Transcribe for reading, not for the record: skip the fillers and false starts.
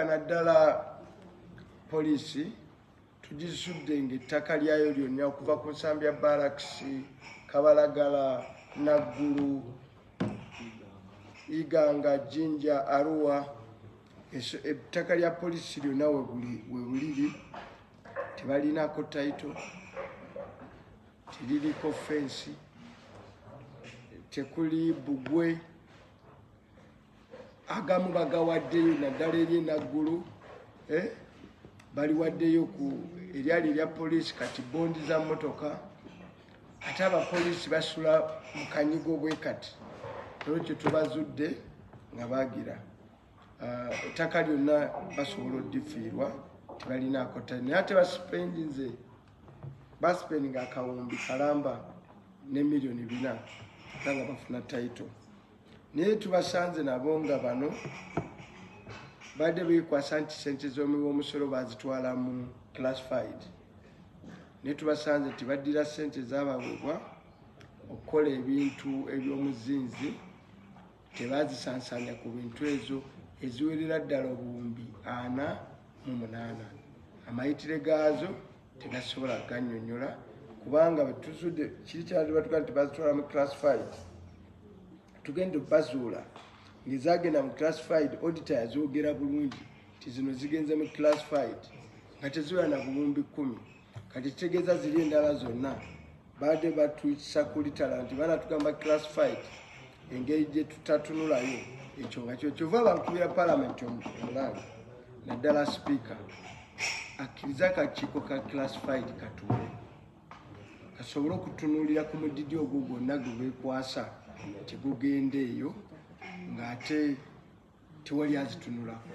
Naddala poliisi tugisudde ng'ettaka lyayo lyonna okuva ku Nsambya Barracks, Kabalagala, Naggulu, Iganga, Jinja, Arua, ettaka lya poliisi lyonna we buliri tebalinaako title, teririko fensi, tekuli bugwe. Agamu bagawaddeyo naddala eri Naggulu, baliwaddeyo ku eryali erya poliisi kati bondi za mmotoka, ate abapoliisi basula mu kanyigo bwe kati. Olwekyo tubazudde nga baagira ettaka lyonna basobola oddifiirwa tebalinaako tayi, naye ate basipendinze basipendinga akawumbi kalamba ne miliyoni 4 nga bafuna tayito. Naye tubasanze nabo nga bano badde beekwasa nti ssente z'omusolo bazitwala mu classified, naye tubasanze tibaddira ssente zabaweebwa okukola ebintu eby'omuzinzi, tebazisansanya ku bintu ezo eziwerera ddala obuwumbi 48. Amayitire gaazo tegasobola gannyonnyola kubanga betuzudde kiri kyali batuga nti bazitwala mu classified. Tugenda bazuula ng'ezagenda mu classified, auditor yazoogera bulungi nti zino zigenze mu classified nga teziwera na buwumbi 10. Kati kitegeeza ziri endala zonna badde batuyisa kulitala nti banatugamba classified, engeri gye tutatunulayo ekyo nga kyo kyova bankubira Parliament omulanga naddala speaker akkiriza akakiiko ka classified katuule kasobole okutunuulira ku mudidi ogwo gwonna gwe beekwasa tegugenda eyo ng'ate tewali azitunulako.